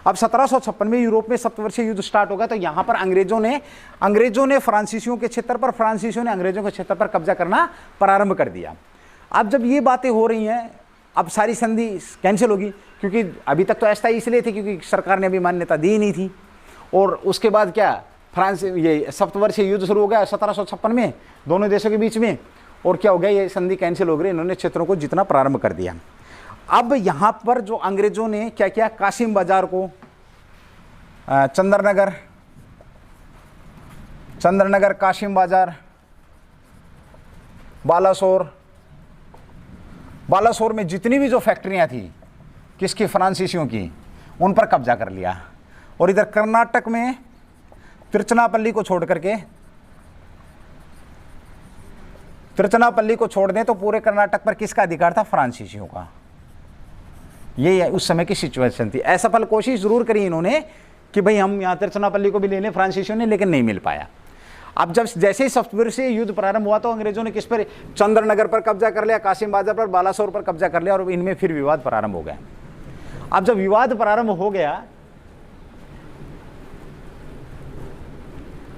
अब 1756 में यूरोप में सप्तवर्षीय युद्ध स्टार्ट हो गया, तो यहां पर अंग्रेजों ने फ्रांसीसियों के क्षेत्र पर, फ्रांसीसियों ने अंग्रेजों के क्षेत्र पर कब्जा करना प्रारंभ कर दिया। अब जब ये बातें हो रही हैं, अब सारी संधि कैंसिल होगी, क्योंकि अभी तक तो अस्थायी इसलिए थी क्योंकि सरकार ने अभी मान्यता दी नहीं थी। और उसके बाद क्या, फ्रांस, ये सप्तवर्षीय युद्ध शुरू हो गया 1756 में दोनों देशों के बीच में। और क्या हो गया, ये संधि कैंसिल हो गई, इन्होंने क्षेत्रों को जीतना प्रारंभ कर दिया। अब यहां पर जो अंग्रेजों ने क्या किया, कासिम बाजार को, चंद्रनगर, कासिम बाजार, बालासोर में जितनी भी जो फैक्ट्रियां थी किसकी? फ्रांसीसियों की, उन पर कब्जा कर लिया। और इधर कर्नाटक में तिरुचनापल्ली को छोड़ दें तो पूरे कर्नाटक पर किसका अधिकार था? फ्रांसीसियों का। ये उस समय की सिचुएशन थी। असफल कोशिश जरूर करी इन्होंने कि भाई हम यहाँ तिरुचनापल्ली को भी ले लें फ्रांसीसियों ने, लेकिन नहीं मिल पाया। अब जब जैसे ही सप्तवर्षीय युद्ध प्रारंभ हुआ तो अंग्रेजों ने किस पर? चंद्रनगर पर कब्जा कर लिया, कासिम बाजार पर, बालासोर पर कब्जा कर लिया, और इनमें फिर विवाद प्रारंभ हो गया। अब जब विवाद प्रारंभ हो गया,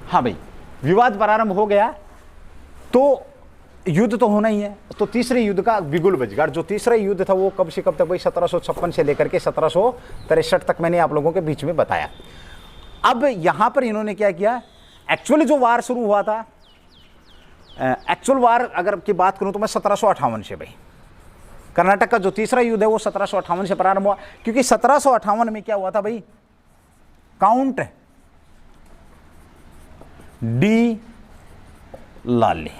हाँ भाई, विवाद प्रारंभ हो गया तो युद्ध तो होना ही है। तो तीसरे युद्ध का बिगुल बज गया। जो तीसरा युद्ध था वो कब से कब तक भाई? 1756 से लेकर के 1763 तक मैंने आप लोगों के बीच में बताया। अब यहां पर इन्होंने क्या किया, एक्चुअली जो वार शुरू हुआ था, एक्चुअल वार अगर की बात करूं तो मैं 1758 से, भाई कर्नाटक का जो तीसरा युद्ध है वो 1758 से प्रारंभ हुआ। क्योंकि 1758 में क्या हुआ था भाई, काउंट डी लाली,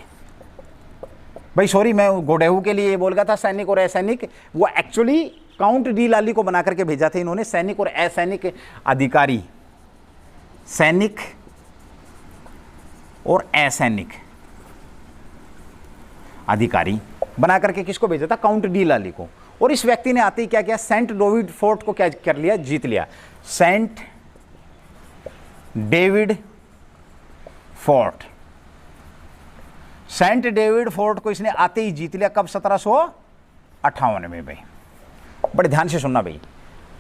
भाई सॉरी मैं गोडेहू के लिए बोल गया था सैनिक और असैनिक, वो एक्चुअली काउंट डी लाली को बना करके भेजा था इन्होंने, सैनिक और असैनिक अधिकारी, सैनिक और असैनिक अधिकारी बना करके किसको भेजा था? काउंट डी लाली को। और इस व्यक्ति ने आते ही क्या किया, सेंट डेविड फोर्ट को क्या कर लिया? जीत लिया। Saint David Fort, Saint David Fort को इसने आते ही जीत लिया। कब? 1758 में। भाई बड़े ध्यान से सुनना भाई,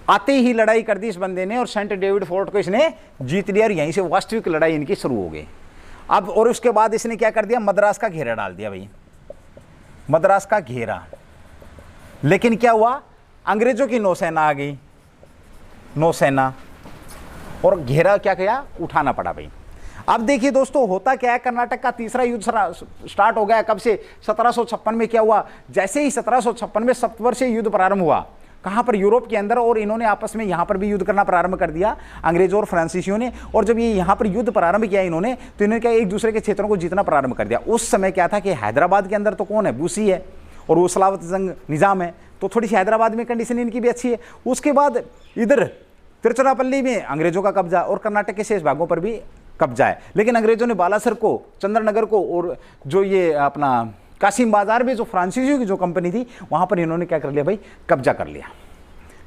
आते ही लड़ाई कर दी इस बंदे ने और सेंट डेविड फोर्ट को इसने जीत लिया और यहीं से वास्तविक लड़ाई इनकी शुरू हो गई। अब और उसके बाद इसने क्या कर दिया, मद्रास का घेरा डाल दिया भाई, मद्रास का घेरा। लेकिन क्या हुआ, अंग्रेजों की नौसेना आ गई, नौसेना, और घेरा क्या किया, उठाना पड़ा भाई। अब देखिए दोस्तों होता क्या है, कर्नाटक का तीसरा युद्ध स्टार्ट हो गया कब से, 1756 में। क्या हुआ, जैसे ही 1756 में सप्तवर्षीय युद्ध प्रारंभ हुआ, कहां पर, यूरोप के अंदर, और इन्होंने आपस में यहां पर भी युद्ध करना प्रारंभ कर दिया अंग्रेजों और फ्रांसीसियों ने। और जब ये यहां पर युद्ध प्रारंभ किया इन्होंने, तो इन्होंने क्या एक दूसरे के क्षेत्रों को जीतना प्रारंभ कर दिया। उस समय क्या था कि हैदराबाद के अंदर तो कौन है, बुशी है, और वो सलावत जंग निज़ाम है, तो थोड़ी सी हैदराबाद में कंडीशन इनकी भी अच्छी है। उसके बाद इधर तिरुचिरापल्ली में अंग्रेजों का कब्जा और कर्नाटक के शेष भागों पर भी कब्जा है, लेकिन अंग्रेजों ने बालासर को, चंद्रनगर को और जो ये अपना कासिम बाजार में जो फ्रांसीसियों की जो कंपनी थी वहां पर इन्होंने क्या कर लिया भाई, कब्जा कर लिया।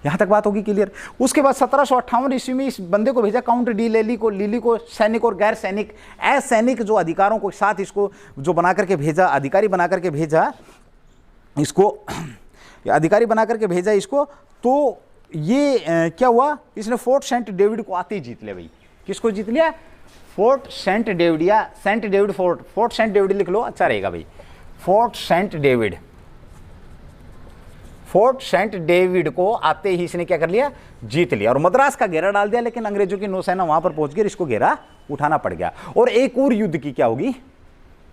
यहां तक बात होगी क्लियर। उसके बाद 1758 ईस्वी में इस बंदे को भेजा, काउंट डी लिली को सैनिक और गैर सैनिक, असैनिक जो अधिकारों को साथ इसको जो बना करके भेजा, अधिकारी बना करके भेजा इसको, अधिकारी बना करके भेजा इसको। तो ये क्या हुआ, इसने फोर्ट सेंट डेविड को आते ही जीत लिया भाई। किसको जीत लिया? फोर्ट सेंट डेविड या Saint David Fort, Fort Saint David लिख लो अच्छा रहेगा भाई, Fort Saint David. Fort Saint David को आते ही इसने क्या कर लिया, जीत लिया और मद्रास का घेरा डाल दिया। लेकिन अंग्रेजों की नौसेना वहां पर पहुंच गई, इसको घेरा उठाना पड़ गया और एक और युद्ध की क्या होगी,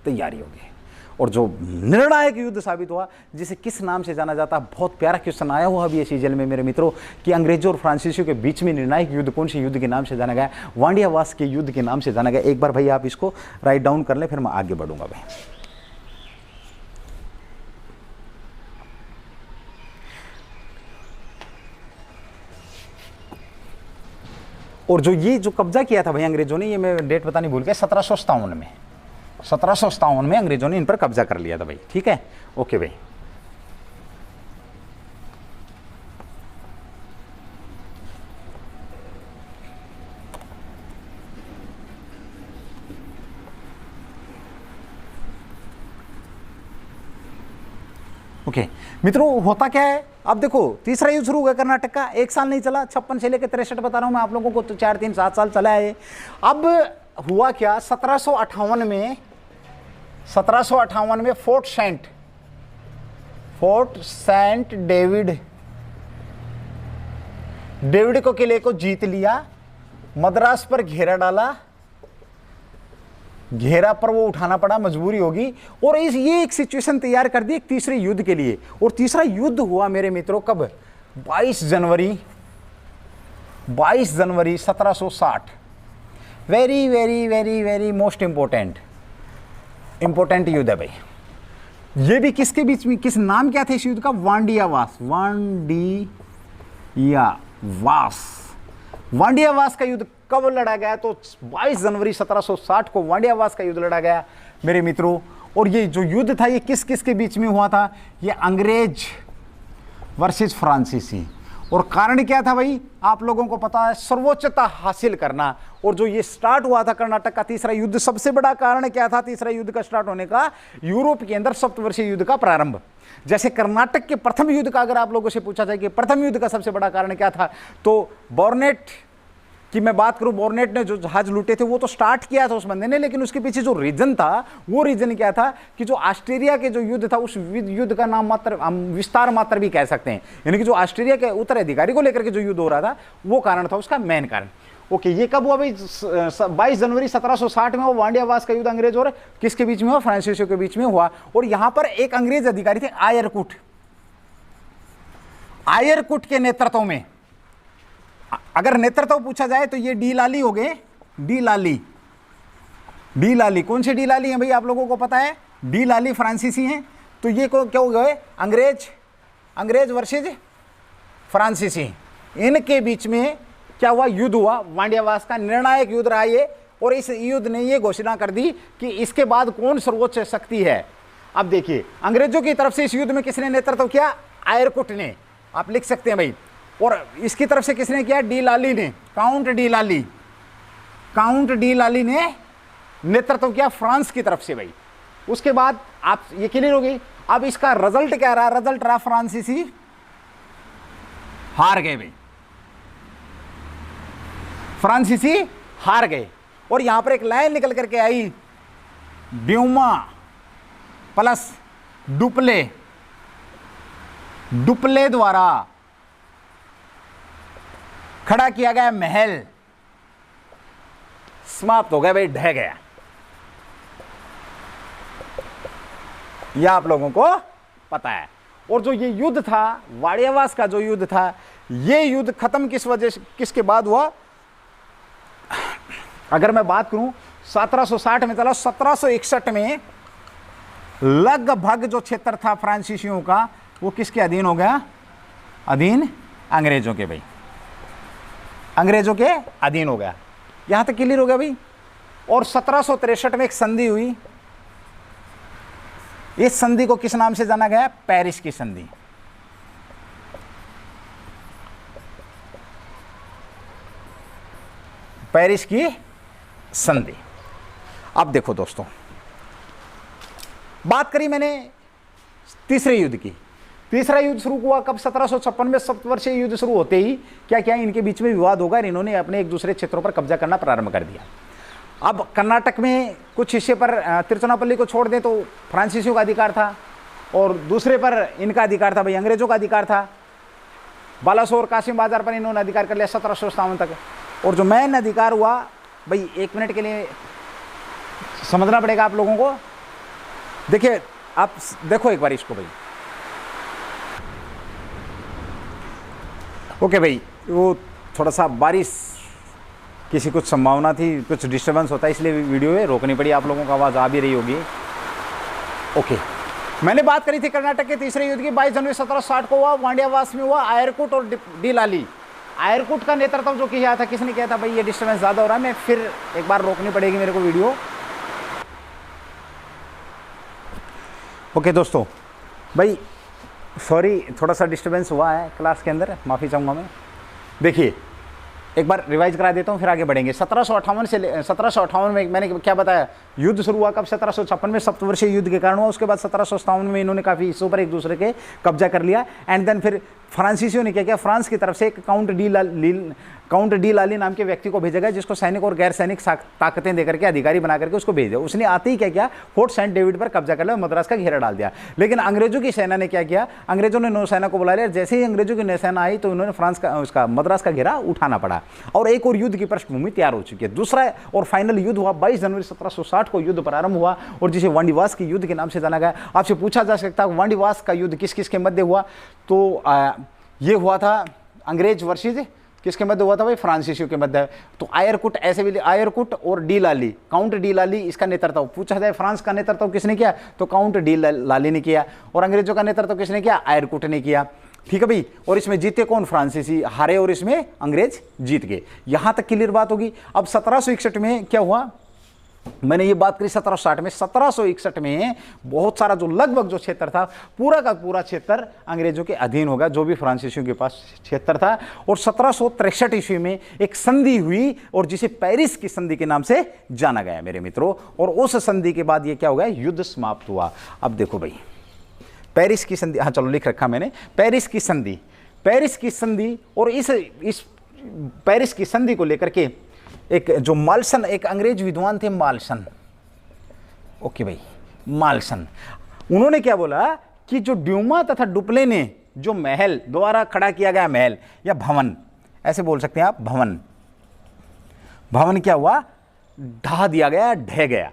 तैयारी होगी। और जो निर्णायक युद्ध साबित हुआ, जिसे किस नाम से जाना जाता है, बहुत प्यारा क्वेश्चन आया हुआ अभी इसी जेल में मेरे मित्रों, कि अंग्रेजों और फ्रांसीसियों के बीच में निर्णायक युद्ध कौन से युद्ध के नाम से जाना गया? वांडियावास के युद्ध के नाम से जाना गया। एक बार भाई आप इसको राइट डाउन कर ले, फिर मैं आगे बढ़ूंगा भाई। और जो ये जो कब्जा किया था भाई अंग्रेजों ने, ये मैं डेट बतानी भूल गया, 1757 में, 1757 में अंग्रेजों ने इन पर कब्जा कर लिया था भाई। ठीक है, ओके भाई। ओके मित्रों, होता क्या है अब देखो, तीसरा युद्ध शुरू हुआ कर्नाटक का, एक साल नहीं चला, 56 से लेकर 63 बता रहा हूं मैं आप लोगों को, तो 4 3 7 साल चला है। अब हुआ क्या, 1758 में, 1758 में फोर्ट सेंट डेविड को किले को जीत लिया, मद्रास पर घेरा डाला, घेरा पर वो उठाना पड़ा, मजबूरी होगी, और ये एक सिचुएशन तैयार कर दी एक तीसरे युद्ध के लिए। और तीसरा युद्ध हुआ मेरे मित्रों कब, 22 जनवरी 1760। Very very very very most important युद्ध है भाई। ये भी किसके बीच में, किस नाम क्या था इस युद्ध का? वांडियावास का युद्ध कब लड़ा गया? तो 22 जनवरी 1760 को वांडियावास का युद्ध लड़ा गया मेरे मित्रों। और ये जो युद्ध था ये किस किस के बीच में हुआ था? ये अंग्रेज वर्सेस फ्रांसीसी। और कारण क्या था भाई, आप लोगों को पता है, सर्वोच्चता हासिल करना। और जो ये स्टार्ट हुआ था कर्नाटक का तीसरा युद्ध, सबसे बड़ा कारण क्या था तीसरा युद्ध का स्टार्ट होने का? यूरोप के अंदर सप्तवर्षीय युद्ध का प्रारंभ। जैसे कर्नाटक के प्रथम युद्ध का अगर आप लोगों से पूछा जाए कि प्रथम युद्ध का सबसे बड़ा कारण क्या था, तो बॉर्नेट की मैं बात करूं, बॉर्नेट ने जो जहाज लूटे थे वो तो स्टार्ट किया था उस बंदे ने, लेकिन उसके पीछे जो रीजन था, वो रीजन क्या था कि जो ऑस्ट्रेलिया के जो युद्ध था, उस युद्ध का नाम मात्र, हम विस्तार मात्र भी कह सकते हैं, यानी कि जो ऑस्ट्रेलिया के उत्तराधिकारी को लेकर के जो युद्ध हो रहा था, वो कारण था उसका मेन कारण। ओके, ये कब हुआ भाई? 22 जनवरी 1760 में वो वांडियावास का युद्ध अंग्रेज और किसके बीच में हुआ? फ्रांसीसियों के बीच में हुआ। और यहां पर एक अंग्रेज अधिकारी थे आयरकुट के नेतृत्व में, अगर नेतृत्व पूछा जाए तो ये डी लाली हो गए। डी लाली कौन से डी लाली हैं भाई? आप लोगों को पता है, डी लाली फ्रांसीसी हैं। तो ये क्या हो गए? अंग्रेज वर्सेज फ्रांसीसी, इनके बीच में क्या हुआ? युद्ध हुआ, वांडियावास का निर्णायक युद्ध रहा ये। और इस युद्ध ने ये घोषणा कर दी कि इसके बाद कौन सर्वोच्च शक्ति है। अब देखिए, अंग्रेजों की तरफ से इस युद्ध में किसने नेतृत्व किया? आयरकुट ने, आप लिख सकते हैं भाई। और इसकी तरफ से किसने किया? डी लाली ने, काउंट डी लाली ने नेतृत्व किया फ्रांस की तरफ से भाई। उसके बाद आप ये क्लियर हो गई। अब इसका रिजल्ट क्या रहा? रिजल्ट रहा फ्रांसीसी हार गए भाई, फ्रांसीसी हार गए। और यहां पर एक लाइन निकल करके आई, ब्यूमा प्लस डुप्ले द्वारा खड़ा किया गया महल समाप्त हो गया भाई, ढह गया। यह आप लोगों को पता है। और जो ये युद्ध था, वाड़ियावास का जो युद्ध था, ये युद्ध खत्म किस वजह से, किसके बाद हुआ? अगर मैं बात करूं 1760 में चला, 1761 में लगभग जो क्षेत्र था फ्रांसीसियों का वो किसके अधीन हो गया? अधीन अंग्रेजों के भाई, अंग्रेजों के अधीन हो गया। यहां तक क्लियर हो गया भाई। और 1763 में एक संधि हुई, इस संधि को किस नाम से जाना गया? पेरिस की संधि। पेरिस की संधि। अब देखो दोस्तों, बात करी मैंने तीसरे युद्ध की। तीसरा युद्ध शुरू हुआ कब? 1756 में। सप्तवर्षीय युद्ध शुरू होते ही क्या क्या इनके बीच में विवाद होगा और इन्होंने अपने एक दूसरे क्षेत्रों पर कब्जा करना प्रारंभ कर दिया। अब कर्नाटक में कुछ हिस्से पर तिरुचिरापल्ली को छोड़ दें तो फ्रांसीसियों का अधिकार था, और दूसरे पर इनका अधिकार था भाई, अंग्रेजों का अधिकार था। बालासोर कासिम बाजार पर इन्होंने अधिकार कर लिया 1757 तक। और जो मेन अधिकार हुआ भाई, 1 मिनट के लिए समझना पड़ेगा आप लोगों को। देखिए, आप देखो एक बार इसको भाई। ओके भाई, वो थोड़ा सा बारिश किसी कुछ संभावना थी, कुछ डिस्टर्बेंस होता है, इसलिए वीडियो में रोकनी पड़ी। आप लोगों का आवाज़ आ भी रही होगी। ओके, मैंने बात करी थी कर्नाटक के तीसरे युद्ध की। 22 जनवरी 1760 को हुआ, वांडियावास में हुआ। आयरकुट और डीलाली, आयरकुट का नेतृत्व जो किया था, किसने किया था भाई? ये डिस्टर्बेंस ज़्यादा हो रहा है, मैं फिर एक बार रोकनी पड़ेगी मेरे को वीडियो। ओके दोस्तों, भाई सॉरी, थोड़ा सा डिस्टर्बेंस हुआ है क्लास के अंदर, माफ़ी चाहूँगा मैं। देखिए, एक बार रिवाइज करा देता हूँ, फिर आगे बढ़ेंगे। 1758 में मैंने क्या बताया? युद्ध शुरू हुआ कब? 1756 में, सप्तवर्षीय युद्ध के कारण हुआ। उसके बाद 1757 में इन्होंने काफ़ी हिस्सों पर एक दूसरे के कब्जा कर लिया। एंड देन फिर फ्रांसीसियों ने क्या किया? फ्रांस की तरफ से एक काउंट डी लाली नाम के व्यक्ति को भेजा गया, जिसको सैनिक और गैर सैनिक ताकतें देकर के अधिकारी बना करके उसको भेज दिया। उसने आते ही क्या किया? फोर्ट सेंट डेविड पर कब्जा कर लिया, मद्रास का घेरा डाल दिया। लेकिन अंग्रेजों की सेना ने क्या किया? अंग्रेजों ने नौसेना को बुला लिया। जैसे ही अंग्रेजों की नौसेना आई तो उन्होंने फ्रांस का उसका मद्रास का घेरा उठाना पड़ा, और एक और युद्ध की पृष्ठभूमि तैयार हो चुकी है। दूसरा और फाइनल युद्ध हुआ 22 जनवरी 1760 को युद्ध प्रारंभ हुआ, और जिसे वांडीवास के युद्ध के नाम से जाना गया। आपसे पूछा जा सकता है वांडीवास का युद्ध किस किस के मध्य हुआ? तो ये हुआ था अंग्रेज वर्सेस किसके मध्य हुआ था भाई? फ्रांसीसियों के मध्य। तो आयरकुट, ऐसे भी आयरकुट और डी लाली, काउंट डी लाली इसका नेतृत्व। पूछा जाए फ्रांस का नेतृत्व किसने किया? तो काउंट डी लाली ने किया। और अंग्रेजों का नेतृत्व किसने किया? आयरकुट ने किया। ठीक है भाई। और इसमें जीते कौन? फ्रांसीसी हारे, और इसमें अंग्रेज जीत गए। यहां तक क्लियर बात होगी। अब 1761 में क्या हुआ? मैंने ये बात करी 1760 में। 1761 में बहुत सारा जो लगभग जो क्षेत्र था, पूरा का पूरा क्षेत्र अंग्रेजों के अधीन होगा, जो भी फ्रांसीसियों के पास क्षेत्र था। और 1763 ईस्वी में एक संधि हुई, और जिसे पेरिस की संधि के नाम से जाना गया मेरे मित्रों। और उस संधि के बाद ये क्या हो गया? युद्ध समाप्त हुआ। अब देखो भाई, पेरिस की संधि, हाँ चलो लिख रखा मैंने, पेरिस की संधि। पेरिस की संधि, और इस पेरिस की संधि को लेकर के एक जो माल्सन, एक अंग्रेज विद्वान थे माल्सन। ओके भाई, माल्सन, उन्होंने क्या बोला कि जो ड्यूमा तथा डुप्ले ने जो महल द्वारा खड़ा किया गया महल या भवन, ऐसे बोल सकते हैं आप, भवन, भवन क्या हुआ? ढा दिया गया, ढह गया।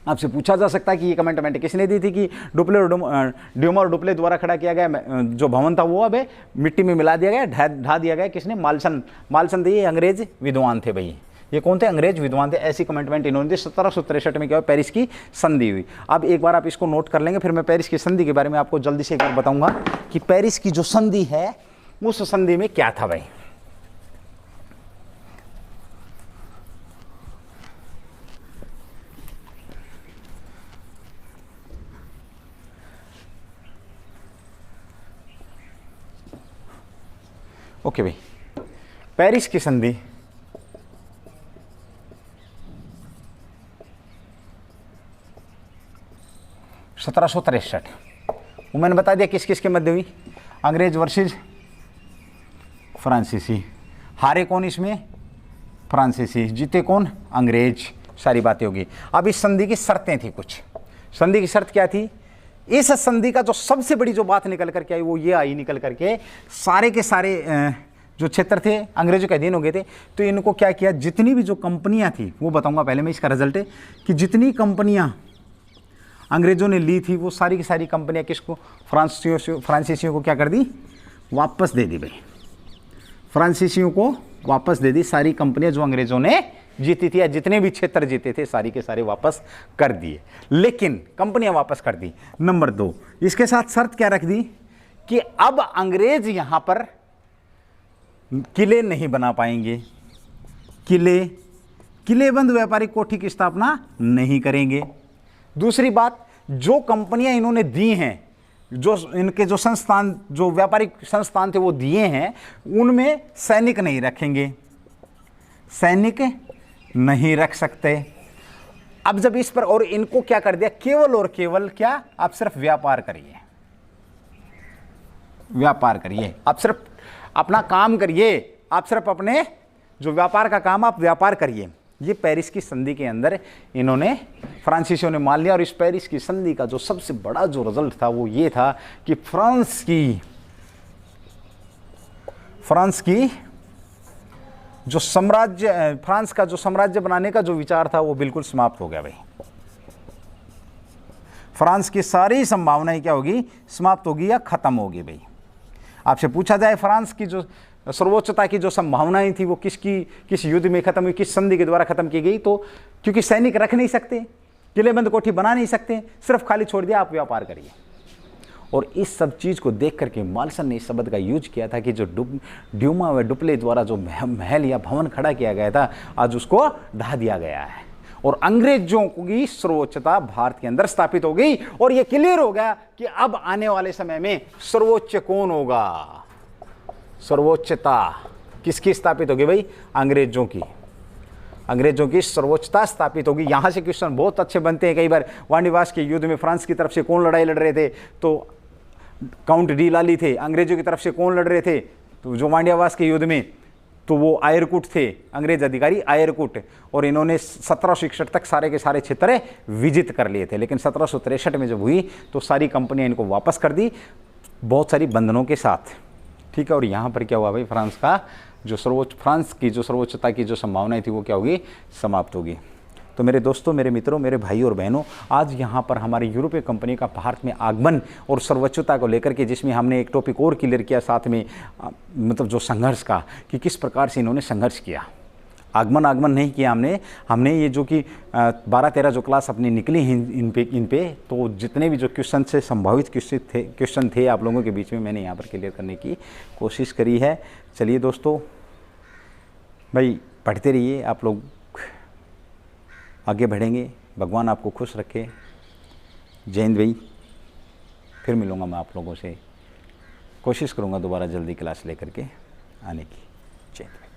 आपसे पूछा जा सकता है कि ये कमेंट किसने दी थी कि डुप्ले और ड्यूमा और डुप्ले द्वारा खड़ा किया गया जो भवन था वो अब मिट्टी में मिला दिया गया, ढा दिया गया। किसने? माल्सन। माल्सन थे, ये अंग्रेज विद्वान थे भाई। ये कौन थे? अंग्रेज विद्वान थे। ऐसी कमेंटमेंट इन्होंने दी। 1763 में क्या हुआ? पेरिस की संधि हुई। अब एक बार आप इसको नोट कर लेंगे, फिर मैं पेरिस की संधि के बारे में आपको जल्दी से एक बार बताऊंगा कि पेरिस की जो संधि है उस संधि में क्या था भाई। ओके भाई, पेरिस की संधि 1763, वो मैंने बता दिया किस किस के मध्य हुई? अंग्रेज वर्सेस फ्रांसीसी। हारे कौन इसमें? फ्रांसीसी। जीते कौन? अंग्रेज। सारी बातें होगी। अब इस संधि की शर्तें थी कुछ। संधि की शर्त क्या थी? इस संधि का जो सबसे बड़ी जो बात निकल करके आई वो ये आई निकल करके, सारे के सारे जो क्षेत्र थे अंग्रेजों के अधीन हो गए थे। तो इनको क्या किया? जितनी भी जो कंपनियां थी, वो बताऊंगा पहले मैं इसका रिजल्ट है, कि जितनी कंपनियां अंग्रेजों ने ली थी वो सारी की सारी कंपनियां किसको? फ्रांसीसियों को क्या कर दी? वापस दे दी भाई। फ्रांसीसियों को वापस दे दी सारी कंपनियां जो अंग्रेजों ने जीती थी या जितने भी क्षेत्र जीते थे सारी के सारे वापस कर दिए, लेकिन कंपनियां वापस कर दी। नंबर 2, इसके साथ शर्त क्या रख दी कि अब अंग्रेज यहां पर किले नहीं बना पाएंगे, किलेबंद व्यापारिक कोठी की स्थापना नहीं करेंगे। दूसरी बात, जो कंपनियां इन्होंने दी हैं, जो इनके जो संस्थान, जो व्यापारिक संस्थान थे वो दिए हैं, उनमें सैनिक नहीं रखेंगे, सैनिक नहीं रख सकते। अब जब इस पर और इनको क्या कर दिया, केवल और केवल क्या, आप सिर्फ व्यापार करिए, व्यापार करिए, आप सिर्फ अपना काम करिए, आप सिर्फ अपने जो व्यापार का काम आप व्यापार करिए। ये पेरिस की संधि के अंदर इन्होंने फ्रांसीसियों ने मान लिया। और इस पेरिस की संधि का जो सबसे बड़ा जो रिजल्ट था वो ये था कि फ्रांस की जो साम्राज्य, फ्रांस का जो साम्राज्य बनाने का जो विचार था वो बिल्कुल समाप्त हो गया भाई। फ्रांस की सारी संभावनाएं क्या होगी, समाप्त होगी या खत्म होगी भाई। आपसे पूछा जाए फ्रांस की जो सर्वोच्चता की जो संभावनाएं थी वो किस युद्ध में खत्म हुई, किस संधि के द्वारा खत्म की गई, तो क्योंकि सैनिक रख नहीं सकते, किलेबंद कोठी बना नहीं सकते, सिर्फ खाली छोड़ दिया आप व्यापार करिए। और इस सब चीज को देख करके मालसन ने इस शब्द का यूज किया था कि जो ड्यूमा व डुप्ले द्वारा जो महल या भवन खड़ा किया गया था, आज उसको ढा दिया गया है और अंग्रेजों की सर्वोच्चता भारत के अंदर स्थापित हो गई। और यह क्लियर हो गया कि अब आने वाले समय में सर्वोच्च कौन होगा, सर्वोच्चता किसकी स्थापित होगी भाई, अंग्रेजों की, अंग्रेजों की सर्वोच्चता स्थापित होगी। यहां से क्वेश्चन बहुत अच्छे बनते हैं। कई बार वांडीवास के युद्ध में फ्रांस की तरफ से कौन लड़ाई लड़ रहे थे, तो काउंट डी लाली थे। अंग्रेजों की तरफ से कौन लड़ रहे थे, तो जो वांडीवास के युद्ध में तो वो आयरकुट थे, अंग्रेज अधिकारी आयरकुट। और इन्होंने 1761 तक सारे के सारे क्षेत्र विजित कर लिए थे, लेकिन 1763 में जब हुई तो सारी कंपनियां इनको वापस कर दी, बहुत सारी बंधनों के साथ, ठीक है। और यहाँ पर क्या हुआ भाई, फ्रांस की जो सर्वोच्चता की जो संभावनाएं थी वो क्या होगी, समाप्त होगी। तो मेरे दोस्तों, मेरे मित्रों, मेरे भाई और बहनों, आज यहाँ पर हमारी यूरोपीय कंपनी का भारत में आगमन और सर्वोच्चता को लेकर के, जिसमें हमने एक टॉपिक और क्लियर किया साथ में, मतलब जो संघर्ष का, कि किस प्रकार से इन्होंने संघर्ष किया। आगमन नहीं किया हमने ये जो कि 12-13 जो क्लास अपनी निकली हैं इन पे तो जितने भी जो क्वेश्चन से संभावित क्वेश्चन थे आप लोगों के बीच में, मैंने यहाँ पर क्लियर करने की कोशिश करी है। चलिए दोस्तों भाई, पढ़ते रहिए, आप लोग आगे बढ़ेंगे। भगवान आपको खुश रखे। जय हिंद भाई। फिर मिलूँगा मैं आप लोगों से, कोशिश करूँगा दोबारा जल्दी क्लास लेकर के आने की। जय हिंद।